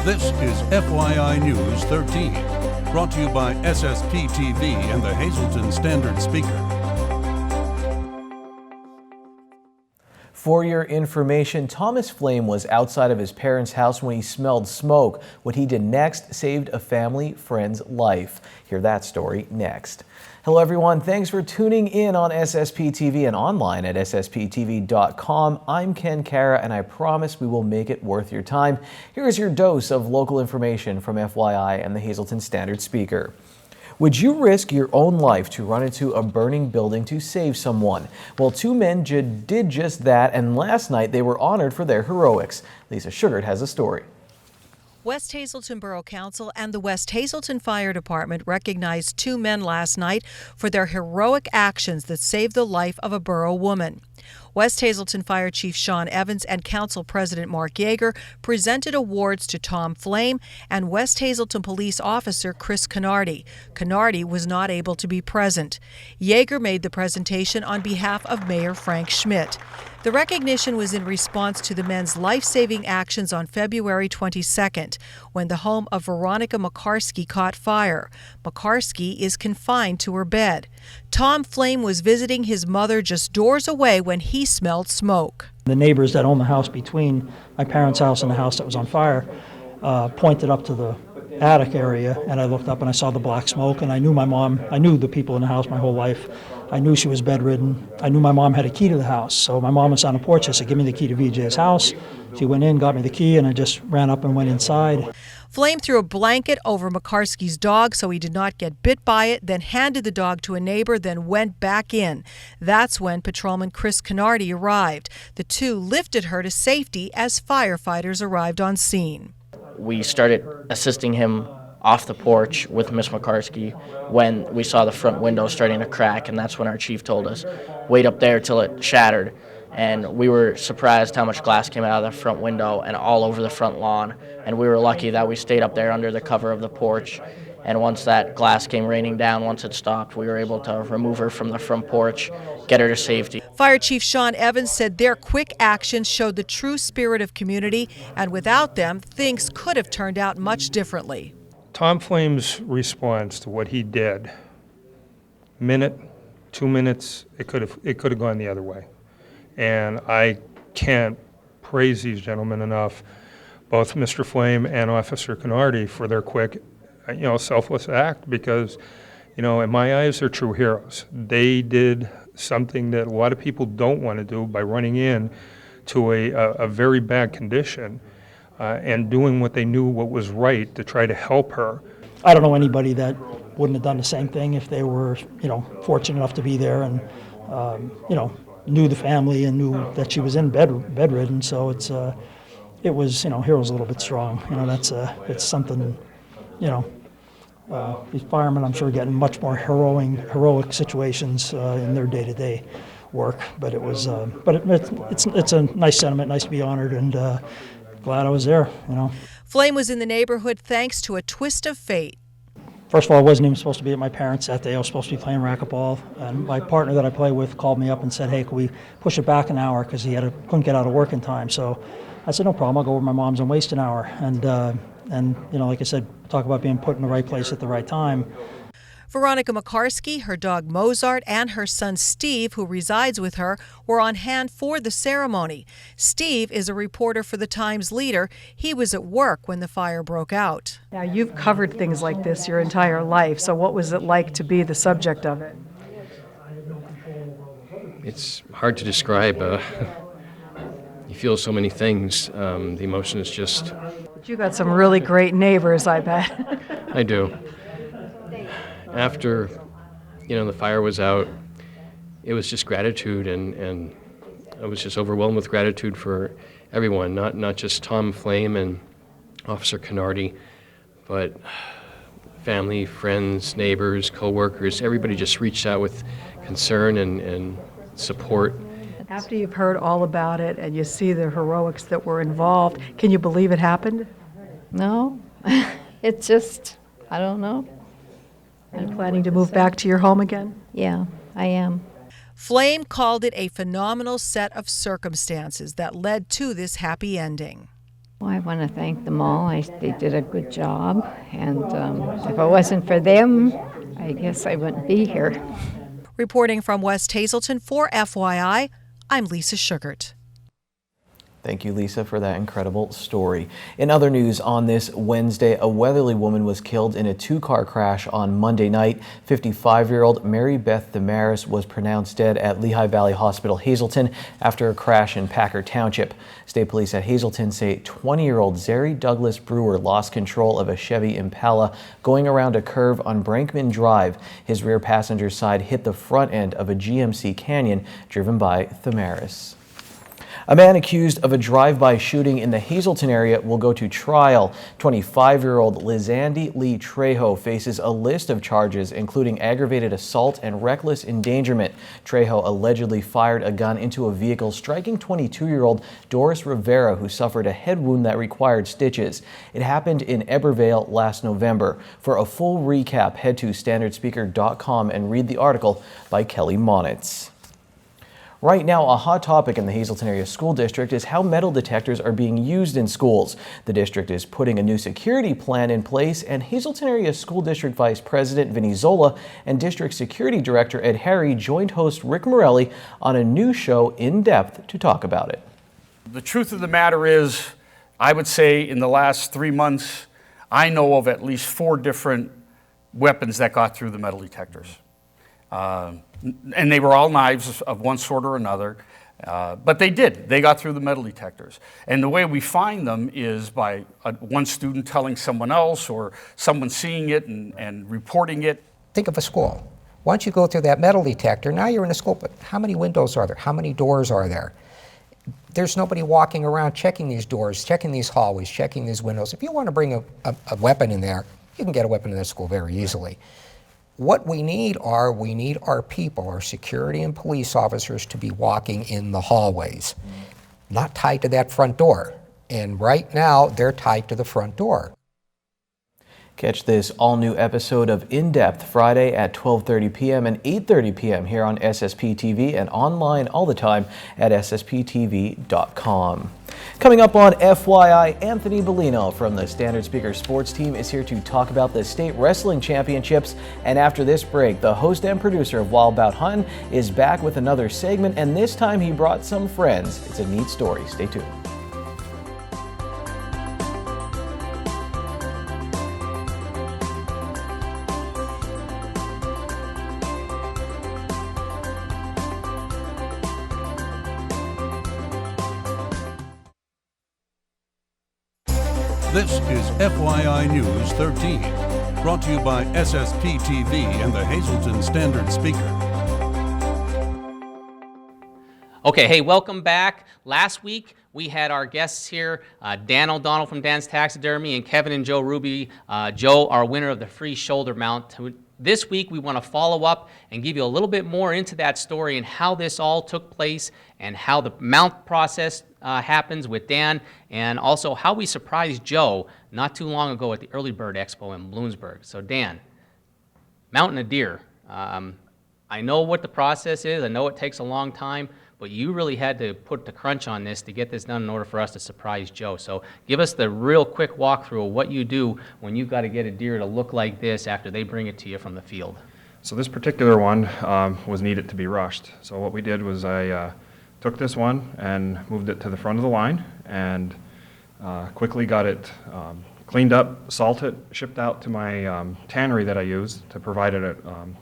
This is FYI News 13, brought to you by SSPTV and the Hazleton Standard Speaker. For your information, Thomas Flame was outside of his parents' house when he smelled smoke. What he did next saved a family friend's life. Hear that story next. Hello everyone, thanks for tuning in on SSPTV and online at ssptv.com. I'm Ken Cara and I promise we will make it worth your time. Here's your dose of local information from FYI and the Hazleton Standard Speaker. Would you risk your own life to run into a burning building to save someone? Well, two men did just that, and last night they were honored for their heroics. Lisa Sugart has a story. West Hazleton Borough Council and the West Hazleton Fire Department recognized two men last night for their heroic actions that saved the life of a borough woman. West Hazleton Fire Chief Sean Evans and Council President Mark Yeager presented awards to Tom Flame and West Hazleton Police Officer Chris Canardi. Canardi was not able to be present. Yeager made the presentation on behalf of Mayor Frank Schmidt. The recognition was in response to the men's life-saving actions on February 22nd, when the home of Veronica McCarskey caught fire. McCarskey is confined to her bed. Tom Flame was visiting his mother just doors away when he smelled smoke. The neighbors that own the house between my parents' house and the house that was on fire pointed up to the attic area, and I looked up and I saw the black smoke, and I knew my mom. I knew the people in the house my whole life. I knew she was bedridden. I knew my mom had a key to the house, so my mom was on the porch. I said, "Give me the key to VJ's house." She went in, got me the key, and I just ran up and went inside. Flame threw a blanket over McCarskey's dog so he did not get bit by it, then handed the dog to a neighbor, then went back in. That's when Patrolman Chris Canardi arrived. The two lifted her to safety as firefighters arrived on scene. We started assisting him off the porch with Miss McCarskey when we saw the front window starting to crack, and that's when our chief told us, wait up there till it shattered. And we were surprised how much glass came out of the front window and all over the front lawn. And we were lucky that we stayed up there under the cover of the porch. And once that glass came raining down, once it stopped, we were able to remove her from the front porch, get her to safety. Fire Chief Sean Evans said their quick actions showed the true spirit of community, and without them, things could have turned out much differently. Tom Flame's response to what he did, minute, 2 minutes, it could have gone the other way. And I can't praise these gentlemen enough, both Mr. Flame and Officer Canardi, for their quick, selfless act, because, in my eyes, they're true heroes. They did something that a lot of people don't want to do by running in to a very bad condition and doing what they knew what was right to try to help her. I don't know anybody that wouldn't have done the same thing if they were, fortunate enough to be there and, knew the family and knew that she was in bedridden. So it was, heroes a little bit strong. It's something, these firemen, I'm sure, getting much more heroic situations in their day-to-day work. But it was, it's a nice sentiment, nice to be honored, and glad I was there. Flame was in the neighborhood thanks to a twist of fate. First of all, I wasn't even supposed to be at my parents' that day. I was supposed to be playing racquetball, and my partner that I play with called me up and said, "Hey, can we push it back an hour?" Because he couldn't get out of work in time. So I said, "No problem. I'll go over to my mom's and waste an hour." And like I said, talk about being put in the right place at the right time. Veronica McCarskey, her dog Mozart, and her son Steve, who resides with her, were on hand for the ceremony. Steve is a reporter for the Times-Leader. He was at work when the fire broke out. Now, you've covered things like this your entire life, so what was it like to be the subject of it? It's hard to describe. You feel so many things. The emotion is just... But you got some really great neighbors, I bet. I do. After, the fire was out, it was just gratitude, and I was just overwhelmed with gratitude for everyone, not just Tom Flame and Officer Canardi, but family, friends, neighbors, co-workers. Everybody just reached out with concern and support. After you've heard all about it and you see the heroics that were involved, can you believe it happened? No, it's just, I don't know. And planning to move back to your home again? Yeah, I am. Flame called it a phenomenal set of circumstances that led to this happy ending. Well, I want to thank them all. They did a good job, and if it wasn't for them, I guess I wouldn't be here. Reporting from West Hazelton for FYI, I'm Lisa Sugart. Thank you, Lisa, for that incredible story. In other news, on this Wednesday, a Weatherly woman was killed in a two-car crash on Monday night. 55-year-old Mary Beth Damaris was pronounced dead at Lehigh Valley Hospital, Hazelton, after a crash in Packer Township. State police at Hazelton say 20-year-old Zeri Douglas Brewer lost control of a Chevy Impala going around a curve on Brankman Drive. His rear passenger side hit the front end of a GMC Canyon driven by Damaris. A man accused of a drive-by shooting in the Hazelton area will go to trial. 25-year-old Lizandy Lee Trejo faces a list of charges, including aggravated assault and reckless endangerment. Trejo allegedly fired a gun into a vehicle, striking 22-year-old Doris Rivera, who suffered a head wound that required stitches. It happened in Ebervale last November. For a full recap, head to standardspeaker.com and read the article by Kelly Monitz. Right now, a hot topic in the Hazelton Area School District is how metal detectors are being used in schools. The district is putting a new security plan in place, and Hazelton Area School District Vice President Vinnie Zola and District Security Director Ed Harry joined host Rick Reilly on a new show In Depth to talk about it. The truth of the matter is, I would say in the last 3 months, I know of at least 4 different weapons that got through the metal detectors. And they were all knives of one sort or another, but they got through the metal detectors. And the way we find them is by one student telling someone else or someone seeing it and reporting it. Think of a school. Once you go through that metal detector, now you're in a school, but how many windows are there? How many doors are there? There's nobody walking around checking these doors, checking these hallways, checking these windows. If you want to bring a weapon in there, you can get a weapon in that school very easily. What we need our people, our security and police officers, to be walking in the hallways, not tied to that front door. And right now, they're tied to the front door. Catch this all-new episode of In Depth Friday at 12:30 p.m. and 8:30 p.m. here on SSPTV and online all the time at ssptv.com. Coming up on FYI, Anthony Bellino from the Standard Speaker Sports Team is here to talk about the State Wrestling Championships. And after this break, the host and producer of Wild Bout Hun is back with another segment, and this time he brought some friends. It's a neat story. Stay tuned. This is FYI News 13, brought to you by SSPTV and the Hazelton Standard Speaker. Okay, hey, welcome back. Last week, we had our guests here, Dan O'Donnell from Dan's Taxidermy and Kevin and Joe Ruby. Joe, our winner of the free shoulder mount. This week, we want to follow up and give you a little bit more into that story and how this all took place and how the mount process happens with Dan, and also how we surprised Joe not too long ago at the Early Bird Expo in Bloomsburg. So Dan, mounting a deer. I know what the process is. I know it takes a long time, but you really had to put the crunch on this to get this done in order for us to surprise Joe. So give us the real quick walkthrough of what you do when you've got to get a deer to look like this after they bring it to you from the field. So this particular one was needed to be rushed. So what we did was I took this one and moved it to the front of the line and quickly got it cleaned up, salted, shipped out to my tannery that I use to provide it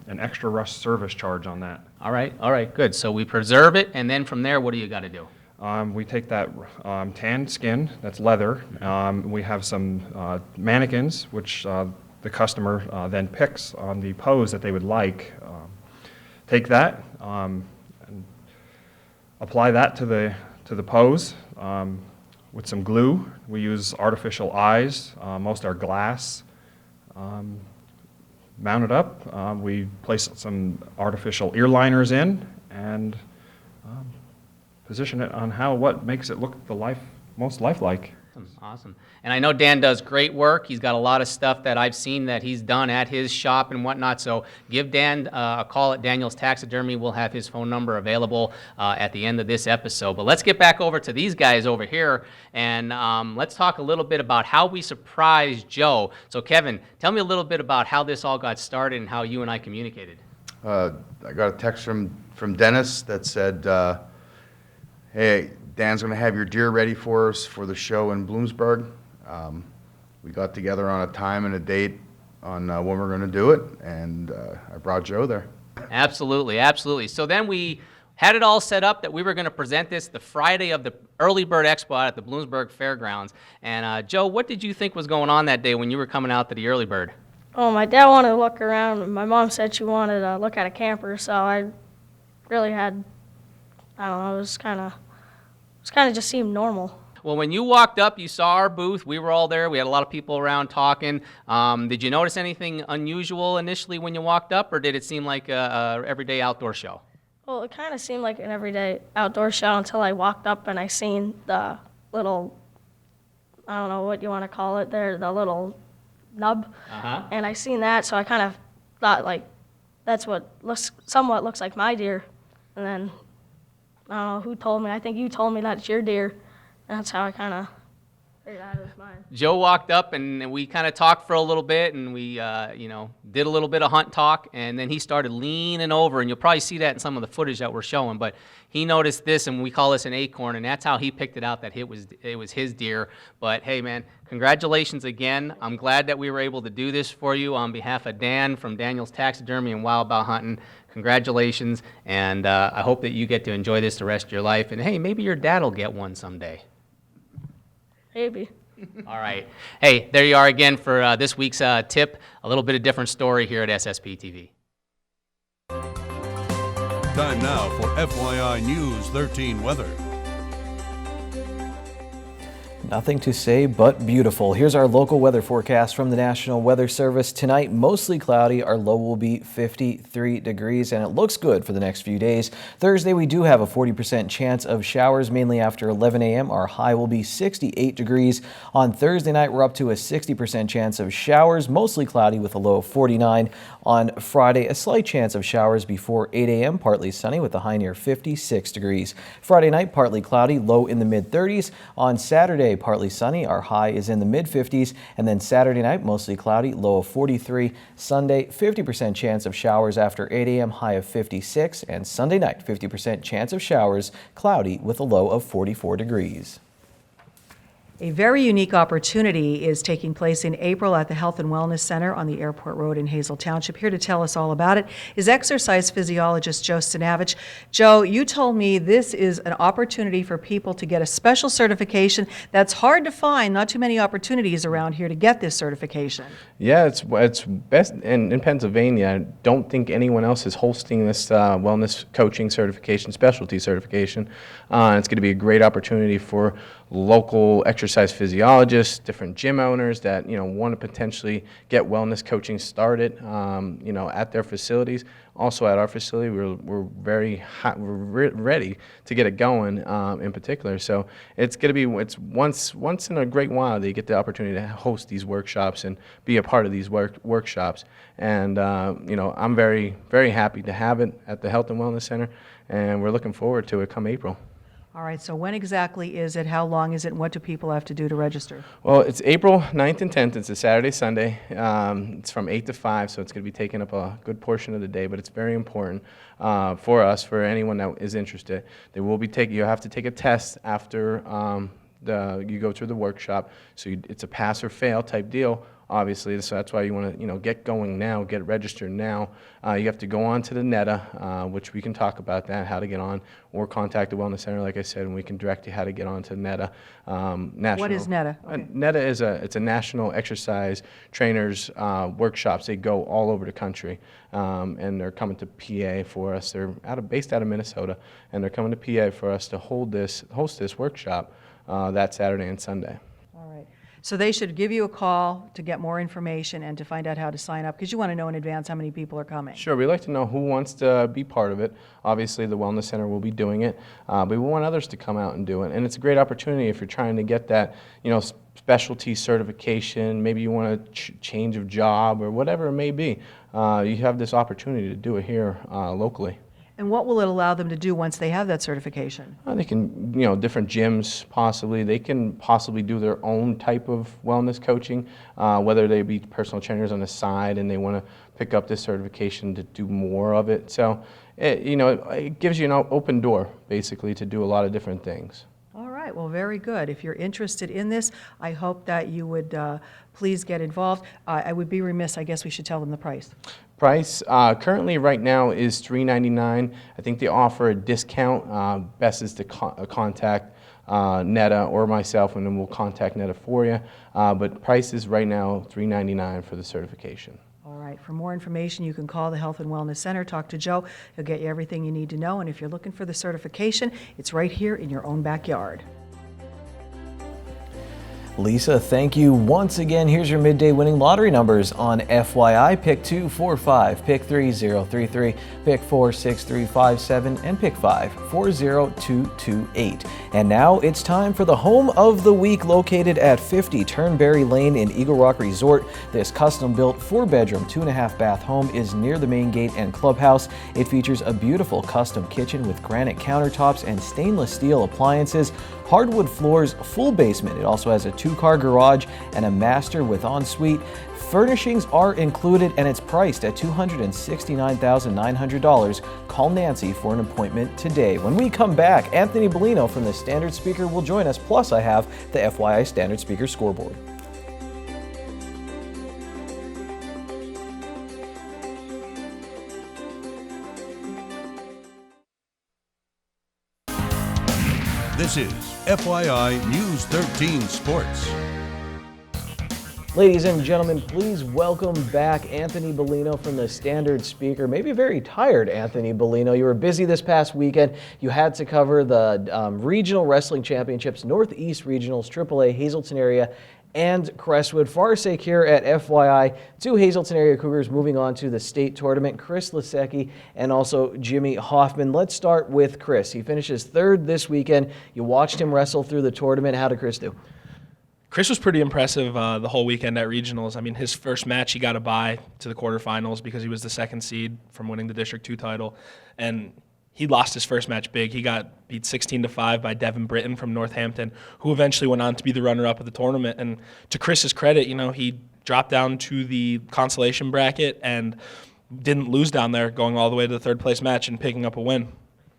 an extra rush service charge on that. All right, good. So we preserve it, and then from there, what do you got to do? We take that tanned skin, that's leather. We have some mannequins, which the customer then picks on the pose that they would like. Take that and apply that to the pose with some glue. We use artificial eyes, most are glass. Mount it up. We place some artificial ear liners in and position it on what makes it look most lifelike. Awesome, awesome. And I know Dan does great work. He's got a lot of stuff that I've seen that he's done at his shop and whatnot. So give Dan a call at Daniel's Taxidermy. We'll have his phone number available at the end of this episode. But let's get back over to these guys over here, and let's talk a little bit about how we surprised Joe. So Kevin, tell me a little bit about how this all got started and how you and I communicated. I got a text from Dennis that said, hey, Dan's going to have your deer ready for us for the show in Bloomsburg. We got together on a time and a date on when we're going to do it, and I brought Joe there. Absolutely, absolutely. So then we had it all set up that we were going to present this the Friday of the Early Bird Expo at the Bloomsburg Fairgrounds. And Joe, what did you think was going on that day when you were coming out to the Early Bird? Oh, my dad wanted to look around, and my mom said she wanted to look at a camper, so I really had, I don't know, it was kind of just seemed normal. Well, when you walked up, you saw our booth. We were all there. We had a lot of people around talking. Did you notice anything unusual initially when you walked up, or did it seem like a everyday outdoor show? Well, it kind of seemed like an everyday outdoor show until I walked up and I seen the little, I don't know what you want to call it there, the little nub. And I seen that, so I kind of thought, like, that's what somewhat looks like my deer. And then I don't know who told me. I think you told me that's your deer. And that's how I kind of figured out it was mine. Joe walked up, and we kind of talked for a little bit, and we, did a little bit of hunt talk, and then he started leaning over, and you'll probably see that in some of the footage that we're showing, but he noticed this, and we call this an acorn, and that's how he picked it out, that it was his deer. But hey, man, congratulations again. I'm glad that we were able to do this for you on behalf of Dan from Daniel's Taxidermy and Wild Bow Hunting. Congratulations, and I hope that you get to enjoy this the rest of your life, and hey, maybe your dad will get one someday. Maybe. All right. Hey, there you are again for this week's tip. A little bit of different story here at SSPTV. Time now for FYI News 13 weather. Nothing to say but beautiful. Here's our local weather forecast from the National Weather Service. Tonight, mostly cloudy. Our low will be 53 degrees, and it looks good for the next few days. Thursday, we do have a 40% chance of showers, mainly after 11 a.m. Our high will be 68 degrees. On Thursday night, we're up to a 60% chance of showers, mostly cloudy with a low of 49. On Friday, a slight chance of showers before 8 a.m., partly sunny with a high near 56 degrees. Friday night, partly cloudy, low in the mid-30s. On Saturday, partly sunny, our high is in the mid-50s, and then Saturday night, mostly cloudy, low of 43. Sunday, 50% chance of showers after 8 a.m., high of 56, and Sunday night, 50% chance of showers, cloudy with a low of 44 degrees. A very unique opportunity is taking place in April at the Health and Wellness Center on the Airport Road in Hazel Township. Here to tell us all about it is exercise physiologist Joe Stanavich. Joe, you told me this is an opportunity for people to get a special certification that's hard to find. Not too many opportunities around here to get this certification. Yeah, it's best in Pennsylvania. I don't think anyone else is hosting this wellness coaching certification, specialty certification. It's going to be a great opportunity for local exercise physiologists, different gym owners that want to potentially get wellness coaching started, at their facilities. Also at our facility, we're very hot, we're ready to get it going in particular. So it's going to be once in a great while that you get the opportunity to host these workshops and be a part of these workshops. And I'm very, very happy to have it at the Health and Wellness Center, and we're looking forward to it come April. All right, so when exactly is it? How long is it? And what do people have to do to register? Well, it's April 9th and 10th. It's a Saturday, Sunday. It's from 8 to 5, so it's going to be taking up a good portion of the day, but it's very important for us, for anyone that is interested. They will be you have to take a test after you go through the workshop, so it's a pass or fail type deal. Obviously, so that's why you want to, get going now, get registered now. You have to go on to the NETA, which we can talk about that, how to get on, or contact the Wellness Center, like I said, and we can direct you how to get on to NETA. What is NETA? Okay. NETA is it's a national exercise trainers workshops. They go all over the country, and they're coming to PA for us. They're based out of Minnesota, and they're coming to PA for us to host this workshop that Saturday and Sunday. So they should give you a call to get more information and to find out how to sign up, because you want to know in advance how many people are coming. Sure, we like to know who wants to be part of it. Obviously, the Wellness Center will be doing it, but we want others to come out and do it. And it's a great opportunity if you're trying to get that, specialty certification, maybe you want a change of job or whatever it may be. You have this opportunity to do it here locally. And what will it allow them to do once they have that certification? They can, different gyms possibly. They can possibly do their own type of wellness coaching, whether they be personal trainers on the side and they want to pick up this certification to do more of it. So, it gives you an open door, basically, to do a lot of different things. All right, well, very good. If you're interested in this, I hope that you would please get involved. I would be remiss, I guess we should tell them the price. Price currently right now is $3.99. I think they offer a discount. Best is to contact Netta or myself, and then we'll contact Netta for you. But price is right now $3.99 for the certification. All right, for more information, you can call the Health and Wellness Center, talk to Joe. He'll get you everything you need to know. And if you're looking for the certification, it's right here in your own backyard. Lisa, thank you once again. Here's your midday winning lottery numbers on FYI. Pick 245, pick 3033, pick 46357, and pick 5 40228. And now it's time for the home of the week, located at 50 Turnberry Lane in Eagle Rock Resort. This custom-built 4-bedroom, 2.5-bath home is near the main gate and clubhouse. It features a beautiful custom kitchen with granite countertops and stainless steel appliances, hardwood floors, full basement. It also has a 2-car garage and a master with ensuite. Furnishings are included and it's priced at $269,900. Call Nancy for an appointment today. When we come back, Anthony Bellino from the Standard Speaker will join us, plus I have the FYI Standard Speaker scoreboard. This is FYI News 13 Sports. Ladies and gentlemen, please welcome back Anthony Bellino from the Standard Speaker. Maybe a very tired Anthony Bellino. You were busy this past weekend. You had to cover the Regional Wrestling Championships, Northeast Regionals, AAA, Hazleton area, and Crestwood. For our sake here at FYI, 2 Hazleton area Cougars moving on to the state tournament, Chris Lasecki and also Jimmy Hoffman. Let's start with Chris. He finishes 3rd this weekend. You watched him wrestle through the tournament. How did Chris do? Chris was pretty impressive the whole weekend at regionals. I mean, his first match, he got a bye to the quarterfinals because he was the 2nd seed from winning the District 2 title. And he lost his first match big. He got beat 16-5 by Devin Britton from Northampton, who eventually went on to be the runner-up of the tournament. And to Chris's credit, he dropped down to the consolation bracket and didn't lose down there, going all the way to the 3rd place match and picking up a win.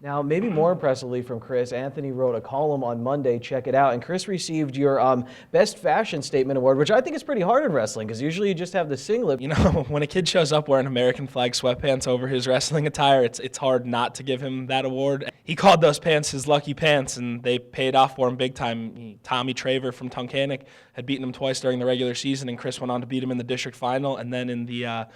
Now, maybe more impressively from Chris, Anthony wrote a column on Monday, check it out, and Chris received your Best Fashion Statement Award, which I think is pretty hard in wrestling, because usually you just have the singlet. When a kid shows up wearing American flag sweatpants over his wrestling attire, it's hard not to give him that award. He called those pants his lucky pants, and they paid off for him big time. Tommy Traver from Tunkhannock had beaten him twice during the regular season, and Chris went on to beat him in the district final, and then in the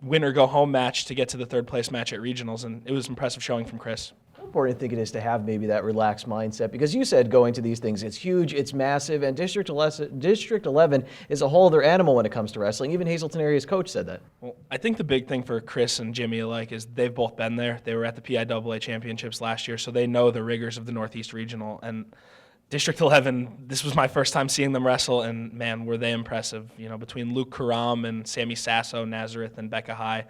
winner-go-home match to get to the 3rd place match at regionals, and it was impressive showing from Chris. How important do you think it is to have maybe that relaxed mindset? Because you said going to these things, it's huge, it's massive, and District 11 is a whole other animal when it comes to wrestling. Even Hazleton area's coach said that. Well, I think the big thing for Chris and Jimmy alike is they've both been there. They were at the PIAA championships last year, so they know the rigors of the Northeast Regional. And District 11, this was my first time seeing them wrestle, and man, were they impressive. Between Luke Karam and Sammy Sasso, Nazareth, and Becca High,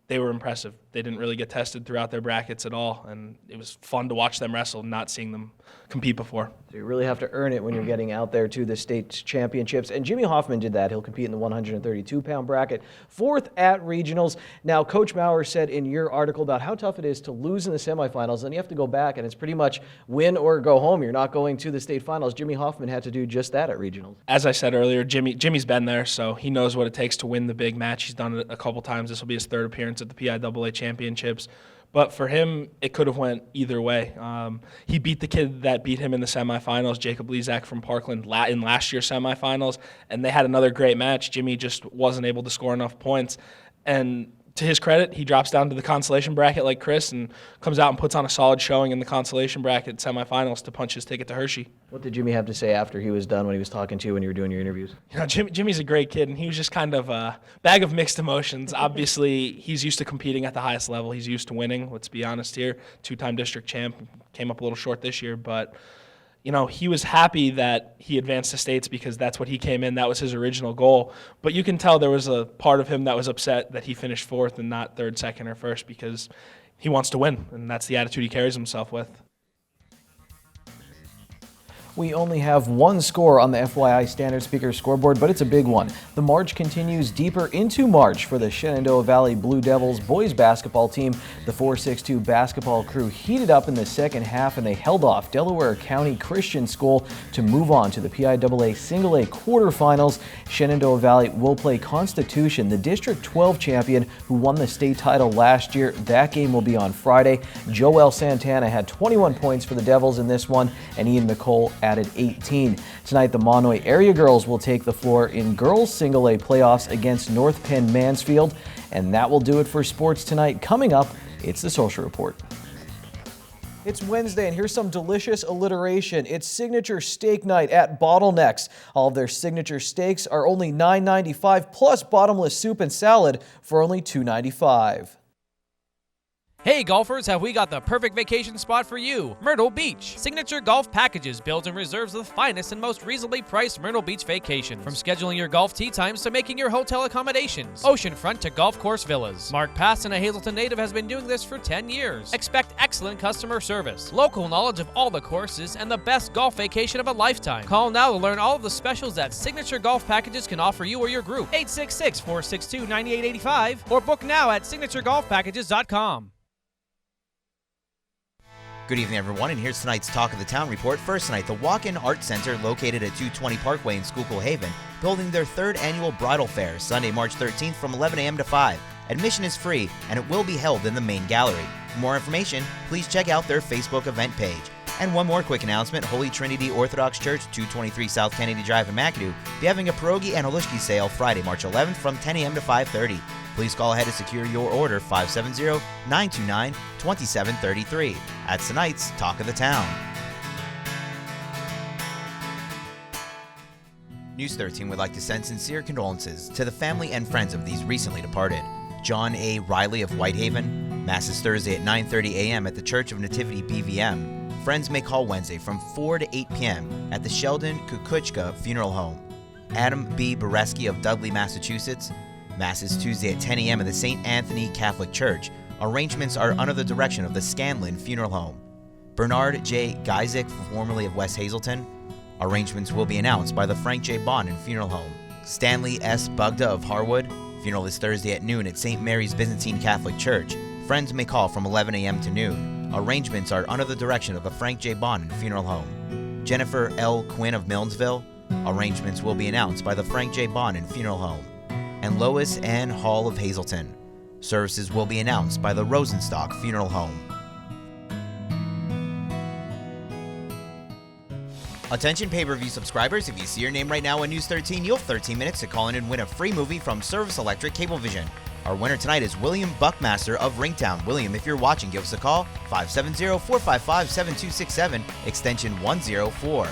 they were impressive. They didn't really get tested throughout their brackets at all, and it was fun to watch them wrestle, not seeing them compete before. So you really have to earn it when you're getting out there to the state championships, and Jimmy Hoffman did that. He'll compete in the 132-pound bracket, 4th at regionals. Now, Coach Maurer said in your article about how tough it is to lose in the semifinals, and you have to go back, and it's pretty much win or go home. You're not going to the state finals. Jimmy Hoffman had to do just that at regionals. As I said earlier, Jimmy's been there, so he knows what it takes to win the big match. He's done it a couple times. This will be his 3rd appearance at the PIAA championships. But for him, it could have went either way. He beat the kid that beat him in the semifinals, Jacob Lezak from Parkland, in last year's semifinals, and they had another great match. Jimmy just wasn't able to score enough points. And to his credit, he drops down to the consolation bracket like Chris and comes out and puts on a solid showing in the consolation bracket semifinals to punch his ticket to Hershey. What did Jimmy have to say after he was done when he was talking to you when you were doing your interviews? You know, Jimmy's a great kid, and he was just kind of a bag of mixed emotions. Obviously, he's used to competing at the highest level. He's used to winning, let's be honest here. Two-time district champ, came up a little short this year, but you know, he was happy that he advanced to states because that's what he came in. That was his original goal. But you can tell there was a part of him that was upset that he finished fourth and not third, second, or first because he wants to win, and that's the attitude he carries himself with. We only have one score on the FYI Standard Speaker scoreboard, but it's a big one. The march continues deeper into March for the Shenandoah Valley Blue Devils boys basketball team. The 462 basketball crew heated up in the second half, and they held off Delaware County Christian School to move on to the PIAA Single A quarterfinals. Shenandoah Valley will play Constitution, the District 12 champion who won the state title last year. That game will be on Friday. Joel Santana had 21 points for the Devils in this one, and Ian McCole added 18. Tonight, the Monoy area girls will take the floor in girls Single A playoffs against North Penn Mansfield. And that will do it for sports tonight. Coming up, it's the Social Report. It's Wednesday, and here's some delicious alliteration. It's signature steak night at Bottlenecks. All of their signature steaks are only $9.95 plus bottomless soup and salad for only $2.95. Hey golfers, have we got the perfect vacation spot for you? Myrtle Beach. Signature Golf Packages builds and reserves the finest and most reasonably priced Myrtle Beach vacations. From scheduling your golf tee times to making your hotel accommodations. Oceanfront to golf course villas. Mark Paston, a Hazleton native, has been doing this for 10 years. Expect excellent customer service, local knowledge of all the courses, and the best golf vacation of a lifetime. Call now to learn all of the specials that Signature Golf Packages can offer you or your group. 866-462-9885 or book now at signaturegolfpackages.com. Good evening, everyone, and here's tonight's Talk of the Town report. First tonight, the Walk-In Art Center, located at 220 Parkway in Schuylkill Haven, holding their third annual Bridal Fair, Sunday, March 13th from 11 a.m. to 5. Admission is free, and it will be held in the main gallery. For more information, please check out their Facebook event page. And one more quick announcement, Holy Trinity Orthodox Church, 223 South Kennedy Drive in McAdoo, be having a pierogi and halushki sale Friday, March 11th from 10 a.m. to 5:30. Please call ahead to secure your order, 570-929-2733. That's tonight's Talk of the Town. News 13 would like to send sincere condolences to the family and friends of these recently departed. John A. Reilly of Whitehaven. Mass is Thursday at 9:30 a.m. at the Church of Nativity BVM. Friends may call Wednesday from 4 to 8 p.m. at the Sheldon Kukuchka Funeral Home. Adam B. Boreski of Dudley, Massachusetts. Mass is Tuesday at 10 a.m. at the St. Anthony Catholic Church. Arrangements are under the direction of the Scanlon Funeral Home. Bernard J. Geisick, formerly of West Hazleton. Arrangements will be announced by the Frank J. Bonin Funeral Home. Stanley S. Bugda of Harwood. Funeral is Thursday at noon at St. Mary's Byzantine Catholic Church. Friends may call from 11 a.m. to noon. Arrangements are under the direction of the Frank J. Bonin Funeral Home. Jennifer L. Quinn of Milnesville. Arrangements will be announced by the Frank J. Bonin Funeral Home. And Lois Ann Hall of Hazleton. Services will be announced by the Rosenstock Funeral Home. Attention pay-per-view subscribers, if you see your name right now on News 13, you'll have 13 minutes to call in and win a free movie from Service Electric Cablevision. Our winner tonight is William Buckmaster of Ringtown. William, if you're watching, give us a call, 570-455-7267, extension 104.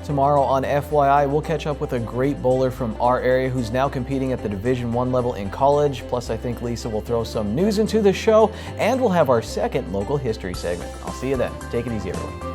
Tomorrow on FYI, we'll catch up with a great bowler from our area who's now competing at the Division I level in college. Plus, I think Lisa will throw some news into the show, and we'll have our second local history segment. I'll see you then. Take it easy, everyone.